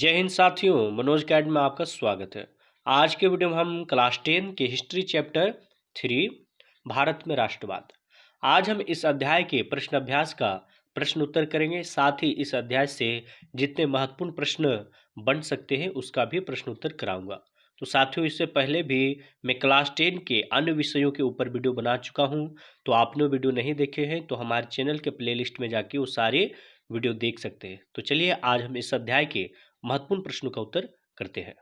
जय हिंद साथियों, मनोज अकेडमी में आपका स्वागत है। आज के वीडियो में हम क्लास 10 के हिस्ट्री चैप्टर 3 भारत में राष्ट्रवाद। आज हम इस अध्याय के प्रश्न अभ्यास का प्रश्न उत्तर करेंगे। साथ ही इस अध्याय से जितने महत्वपूर्ण प्रश्न बन सकते हैं उसका भी प्रश्न उत्तर कराऊंगा। तो साथियों, इससे पहले भी मैं क्लास 10 के अन्य विषयों के ऊपर वीडियो बना चुका हूं। तो आपने वीडियो नहीं देखे हैं तो हमारे चैनल के प्लेलिस्ट में जाके वो सारे वीडियो देख सकते हैं। तो चलिए आज हम इस अध्याय के महत्वपूर्ण प्रश्नों का उत्तर करते हैं।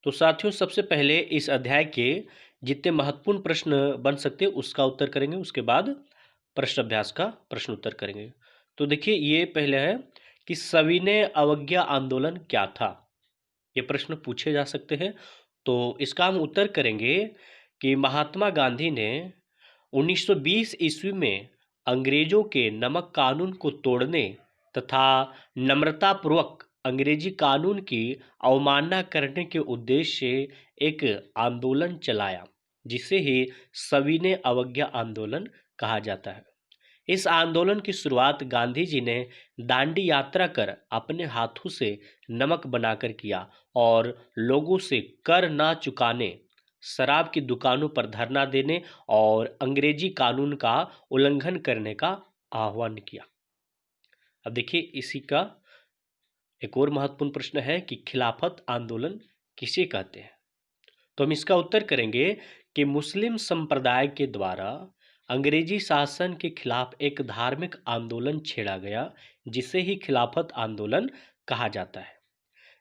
तो साथियों, सबसे पहले इस अध्याय के जितने महत्वपूर्ण प्रश्न बन सकते हैं उसका उत्तर करेंगे, उसके बाद प्रश्न अभ्यास का प्रश्न उत्तर करेंगे। तो देखिए, ये पहले है कि सविनय अवज्ञा आंदोलन क्या था। ये प्रश्न पूछे जा सकते हैं। तो इसका हम उत्तर करेंगे कि महात्मा गांधी ने 1920 ईस्वी में अंग्रेजों के नमक कानून को तोड़ने तथा नम्रतापूर्वक अंग्रेजी कानून की अवमानना करने के उद्देश्य से एक आंदोलन चलाया, जिसे ही सविनय अवज्ञा आंदोलन कहा जाता है। इस आंदोलन की शुरुआत गांधी जी ने दांडी यात्रा कर अपने हाथों से नमक बनाकर किया और लोगों से कर ना चुकाने, शराब की दुकानों पर धरना देने और अंग्रेजी कानून का उल्लंघन करने का आह्वान किया। अब देखिए, इसी का एक और महत्वपूर्ण प्रश्न है कि खिलाफत आंदोलन किसे कहते हैं। तो हम इसका उत्तर करेंगे कि मुस्लिम संप्रदाय के द्वारा अंग्रेजी शासन के खिलाफ एक धार्मिक आंदोलन छेड़ा गया, जिसे ही खिलाफत आंदोलन कहा जाता है।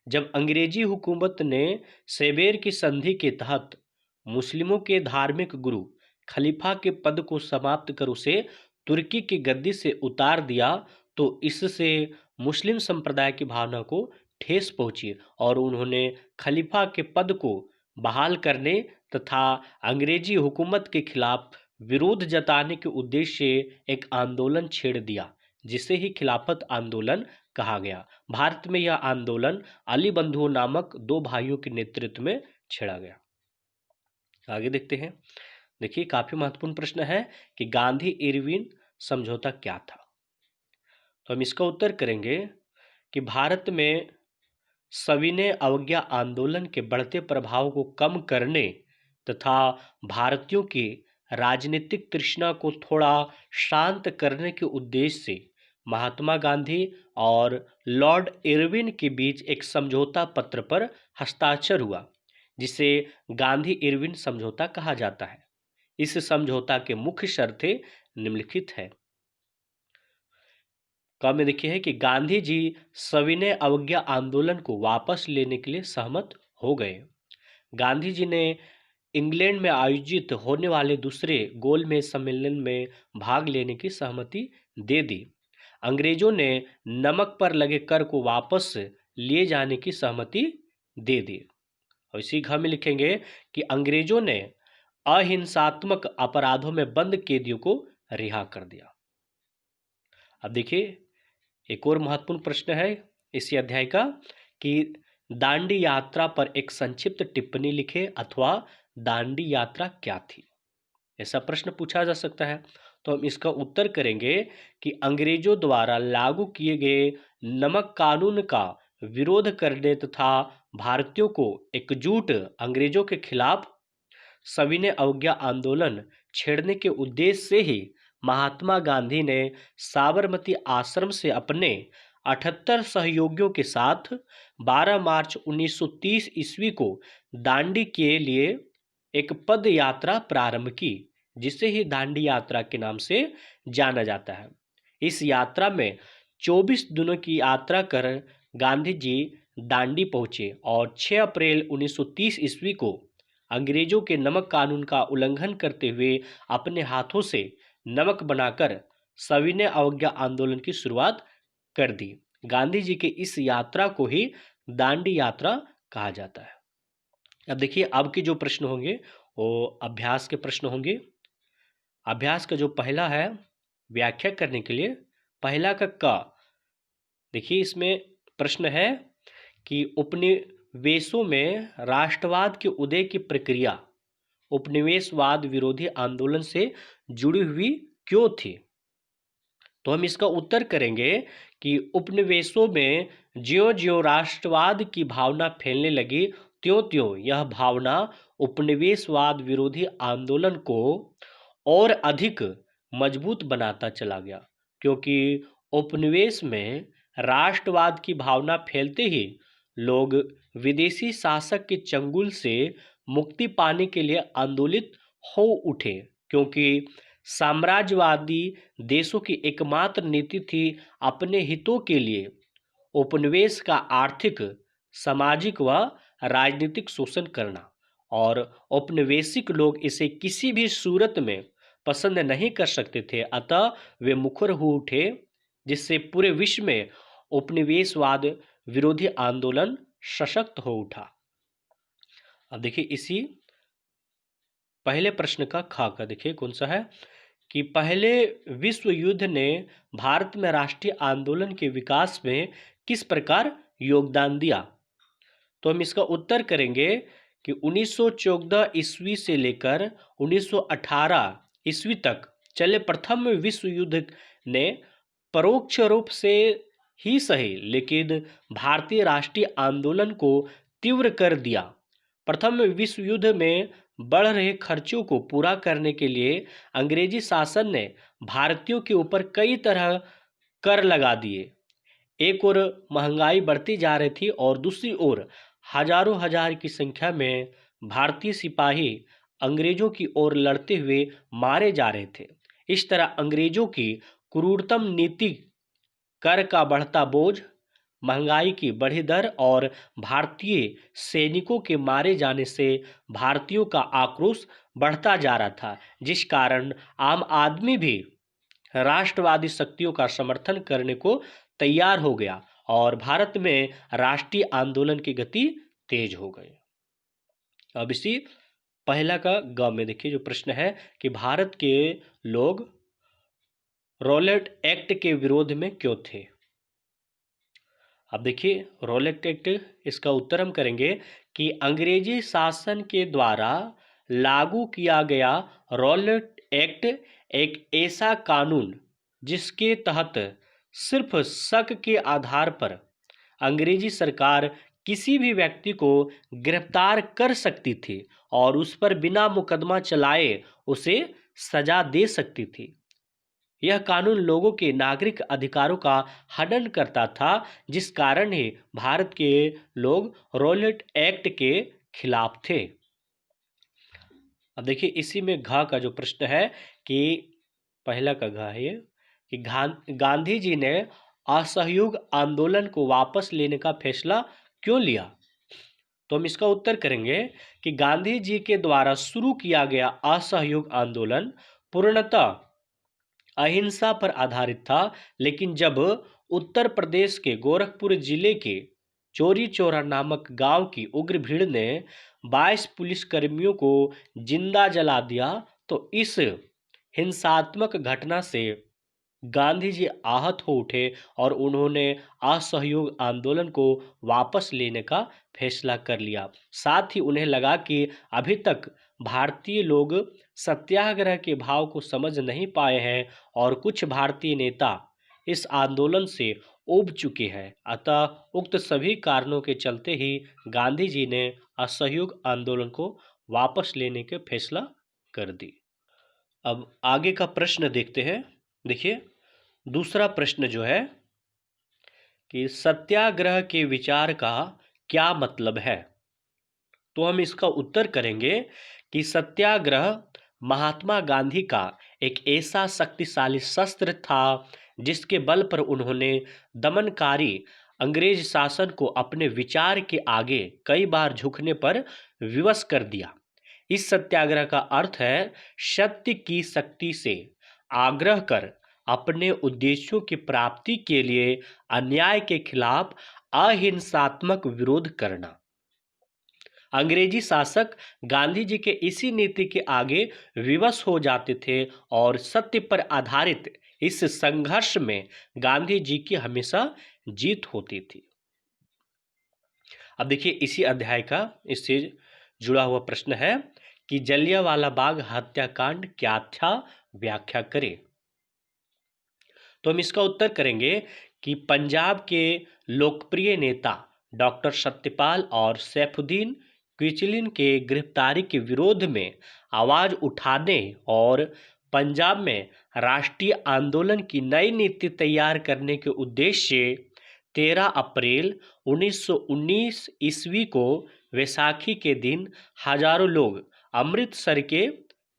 जब अंग्रेजी हुकूमत ने सेबेर की संधि के तहत मुस्लिमों के धार्मिक गुरु खलीफा के पद को समाप्त कर उसे तुर्की की गद्दी से उतार दिया, तो इससे मुस्लिम संप्रदाय की भावना को ठेस पहुंची और उन्होंने खलीफा के पद को बहाल करने तथा अंग्रेजी हुकूमत के खिलाफ विरोध जताने के उद्देश्य से एक आंदोलन छेड़ दिया, जिसे ही खिलाफत आंदोलन कहा गया। भारत में यह आंदोलन अली बंधुओं नामक दो भाइयों के नेतृत्व में छेड़ा गया। आगे देखते हैं। देखिए, काफी महत्वपूर्ण प्रश्न है कि गांधी इरविन समझौता क्या था। तो हम इसका उत्तर करेंगे कि भारत में सविनय अवज्ञा आंदोलन के बढ़ते प्रभाव को कम करने तथा भारतीयों की राजनीतिक तृष्णा को थोड़ा शांत करने के उद्देश्य से महात्मा गांधी और लॉर्ड इरविन के बीच एक समझौता पत्र पर हस्ताक्षर हुआ, जिसे गांधी इरविन समझौता कहा जाता है। इस समझौता के मुख्य शर्तें निम्नलिखित है। का में देखिए है कि गांधी जी सविनय अवज्ञा आंदोलन को वापस लेने के लिए सहमत हो गए। गांधी जी ने इंग्लैंड में आयोजित होने वाले दूसरे गोलमेज सम्मेलन में भाग लेने की सहमति दे दी। अंग्रेजों ने नमक पर लगे कर को वापस लिए जाने की सहमति दे दी। और इसी घ में लिखेंगे कि अंग्रेजों ने अहिंसात्मक अपराधों में बंद कैदियों को रिहा कर दिया। अब देखिए, एक और महत्वपूर्ण प्रश्न है इसी अध्याय का कि दांडी यात्रा पर एक संक्षिप्त टिप्पणी लिखे अथवा दांडी यात्रा क्या थी। ऐसा प्रश्न पूछा जा सकता है। तो हम इसका उत्तर करेंगे कि अंग्रेजों द्वारा लागू किए गए नमक कानून का विरोध करने तथा भारतीयों को एकजुट अंग्रेजों के खिलाफ सविनय अवज्ञा आंदोलन छेड़ने के उद्देश्य से ही महात्मा गांधी ने साबरमती आश्रम से अपने 78 सहयोगियों के साथ 12 मार्च 1930 ईस्वी को दांडी के लिए एक पद यात्रा प्रारंभ की, जिसे ही दांडी यात्रा के नाम से जाना जाता है। इस यात्रा में 24 दिनों की यात्रा कर गांधी जी दांडी पहुंचे और 6 अप्रैल 1930 ईस्वी को अंग्रेजों के नमक कानून का उल्लंघन करते हुए अपने हाथों से नमक बनाकर सविनय अवज्ञा आंदोलन की शुरुआत कर दी। गांधी जी के इस यात्रा को ही दांडी यात्रा कहा जाता है। अब देखिए, अब के जो प्रश्न होंगे वो अभ्यास के प्रश्न होंगे। अभ्यास का जो पहला है व्याख्या करने के लिए पहला का देखिए, इसमें प्रश्न है कि उपनिवेशों में राष्ट्रवाद के उदय की प्रक्रिया उपनिवेशवाद विरोधी आंदोलन से जुड़ी हुई क्यों थी। तो हम इसका उत्तर करेंगे कि उपनिवेशों में ज्यों ज्यों राष्ट्रवाद की भावना फैलने लगी, त्यों त्यों यह भावना उपनिवेशवाद विरोधी आंदोलन को और अधिक मजबूत बनाता चला गया, क्योंकि उपनिवेश में राष्ट्रवाद की भावना फैलते ही लोग विदेशी शासक के चंगुल से मुक्ति पाने के लिए आंदोलित हो उठे, क्योंकि साम्राज्यवादी देशों की एकमात्र नीति थी अपने हितों के लिए उपनिवेश का आर्थिक, सामाजिक व राजनीतिक शोषण करना। और औपनिवेशिक लोग इसे किसी भी सूरत में पसंद नहीं कर सकते थे, अतः वे मुखर हो उठे, जिससे पूरे विश्व में उपनिवेशवाद विरोधी आंदोलन सशक्त हो उठा। अब देखिए इसी पहले प्रश्न का खा का देखिए कौन सा है कि पहले विश्व युद्ध ने भारत में राष्ट्रीय आंदोलन के विकास में किस प्रकार योगदान दिया। तो हम इसका उत्तर करेंगे कि 1914 ईस्वी से लेकर 1918 ईस्वी तक चले प्रथम विश्व युद्ध ने परोक्ष रूप से ही सही लेकिन भारतीय राष्ट्रीय आंदोलन को तीव्र कर दिया। प्रथम विश्व युद्ध में बढ़ रहे खर्चों को पूरा करने के लिए अंग्रेजी शासन ने भारतीयों के ऊपर कई तरह कर लगा दिए। एक ओर महंगाई बढ़ती जा रही थी और दूसरी ओर हजारों हजार की संख्या में भारतीय सिपाही अंग्रेजों की ओर लड़ते हुए मारे जा रहे थे। इस तरह अंग्रेजों की क्रूरतम नीति, कर का बढ़ता बोझ, महंगाई की बढ़ी दर और भारतीय सैनिकों के मारे जाने से भारतीयों का आक्रोश बढ़ता जा रहा था, जिस कारण आम आदमी भी राष्ट्रवादी शक्तियों का समर्थन करने को तैयार हो गया और भारत में राष्ट्रीय आंदोलन की गति तेज हो गई। अब इसी पहला का ग में देखिए जो प्रश्न है कि भारत के लोग रॉलेट एक्ट के विरोध में क्यों थे। अब देखिए रॉलेट एक्ट, इसका उत्तर हम करेंगे कि अंग्रेजी शासन के द्वारा लागू किया गया रॉलेट एक्ट एक ऐसा कानून जिसके तहत सिर्फ शक के आधार पर अंग्रेजी सरकार किसी भी व्यक्ति को गिरफ्तार कर सकती थी और उस पर बिना मुकदमा चलाए उसे सजा दे सकती थी। यह कानून लोगों के नागरिक अधिकारों का हनन करता था, जिस कारण ही भारत के लोग रॉलेट एक्ट के खिलाफ थे। अब देखिए इसी में घ का जो प्रश्न है कि पहला का घ है ये कि गांधी जी ने असहयोग आंदोलन को वापस लेने का फैसला क्यों लिया। तो हम इसका उत्तर करेंगे कि गांधी जी के द्वारा शुरू किया गया असहयोग आंदोलन पूर्णतः अहिंसा पर आधारित था, लेकिन जब उत्तर प्रदेश के गोरखपुर जिले के चौरी चौरा नामक गांव की उग्र भीड़ ने 22 पुलिसकर्मियों को जिंदा जला दिया, तो इस हिंसात्मक घटना से गांधी जी आहत हो उठे और उन्होंने असहयोग आंदोलन को वापस लेने का फैसला कर लिया। साथ ही उन्हें लगा कि अभी तक भारतीय लोग सत्याग्रह के भाव को समझ नहीं पाए हैं और कुछ भारतीय नेता इस आंदोलन से ऊब चुके हैं, अतः उक्त सभी कारणों के चलते ही गांधी जी ने असहयोग आंदोलन को वापस लेने के फैसला कर दी। अब आगे का प्रश्न देखते हैं। देखिए दूसरा प्रश्न जो है कि सत्याग्रह के विचार का क्या मतलब है। तो हम इसका उत्तर करेंगे कि सत्याग्रह महात्मा गांधी का एक ऐसा शक्तिशाली शस्त्र था जिसके बल पर उन्होंने दमनकारी अंग्रेज शासन को अपने विचार के आगे कई बार झुकने पर विवश कर दिया। इस सत्याग्रह का अर्थ है सत्य की शक्ति से आग्रह कर अपने उद्देश्यों की प्राप्ति के लिए अन्याय के खिलाफ अहिंसात्मक विरोध करना। अंग्रेजी शासक गांधी जी के इसी नीति के आगे विवश हो जाते थे और सत्य पर आधारित इस संघर्ष में गांधी जी की हमेशा जीत होती थी। अब देखिए इसी अध्याय का इससे जुड़ा हुआ प्रश्न है कि जलियांवाला बाग हत्याकांड क्या था, व्याख्या करें। तो हम इसका उत्तर करेंगे कि पंजाब के लोकप्रिय नेता डॉक्टर सत्यपाल और सैफुद्दीन क्विचिलिन के गिरफ्तारी के विरोध में आवाज उठाने और पंजाब में राष्ट्रीय आंदोलन की नई नीति तैयार करने के उद्देश्य से 13 अप्रैल 1919 ईस्वी को वैसाखी के दिन हजारों लोग अमृतसर के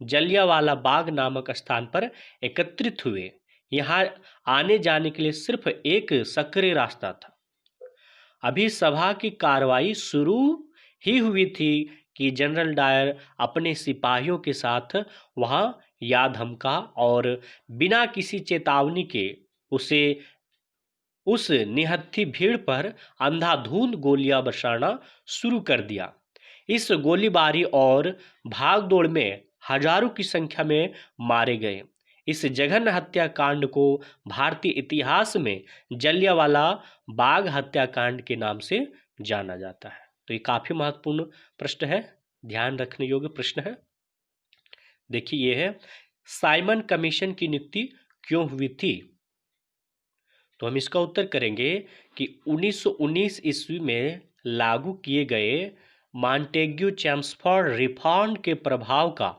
जलियांवाला बाग नामक स्थान पर एकत्रित हुए। यहाँ आने जाने के लिए सिर्फ एक सक्रिय रास्ता था। अभी सभा की कार्रवाई शुरू ही हुई थी कि जनरल डायर अपने सिपाहियों के साथ वहां या धमका और बिना किसी चेतावनी के उस निहत्थी भीड़ पर अंधाधुंध गोलियां बरसाना शुरू कर दिया। इस गोलीबारी और भागदौड़ में हजारों की संख्या में मारे गए। इस जघन्य हत्याकांड को भारतीय इतिहास में जलियांवाला बाग हत्याकांड के नाम से जाना जाता है। तो ये काफी महत्वपूर्ण प्रश्न है, ध्यान रखने योग्य प्रश्न है। देखिए ये है, साइमन कमीशन की नियुक्ति क्यों हुई थी? तो हम इसका उत्तर करेंगे कि 1919 ईस्वी में लागू किए गए मॉन्टेग्यू चेम्सफोर्ड रिफॉर्म के प्रभाव का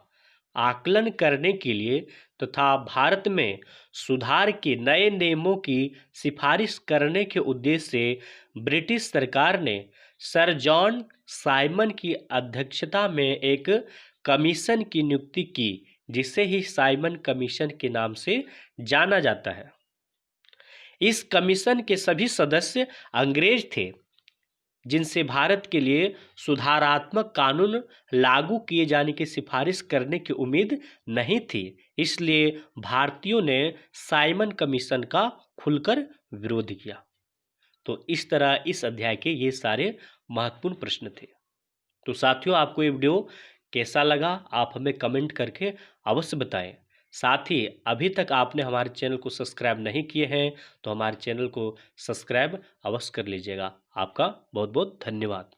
आकलन करने के लिए तथा भारत में सुधार के नए नियमों की सिफारिश करने के उद्देश्य से ब्रिटिश सरकार ने सर जॉन साइमन की अध्यक्षता में एक कमीशन की नियुक्ति की, जिसे ही साइमन कमीशन के नाम से जाना जाता है। इस कमीशन के सभी सदस्य अंग्रेज थे, जिनसे भारत के लिए सुधारात्मक कानून लागू किए जाने की सिफारिश करने की उम्मीद नहीं थी। इसलिए भारतीयों ने साइमन कमीशन का खुलकर विरोध किया। तो इस तरह इस अध्याय के ये सारे महत्वपूर्ण प्रश्न थे। तो साथियों, आपको ये वीडियो कैसा लगा आप हमें कमेंट करके अवश्य बताएं। साथ ही अभी तक आपने हमारे चैनल को सब्सक्राइब नहीं किए हैं तो हमारे चैनल को सब्सक्राइब अवश्य कर लीजिएगा। आपका बहुत बहुत धन्यवाद।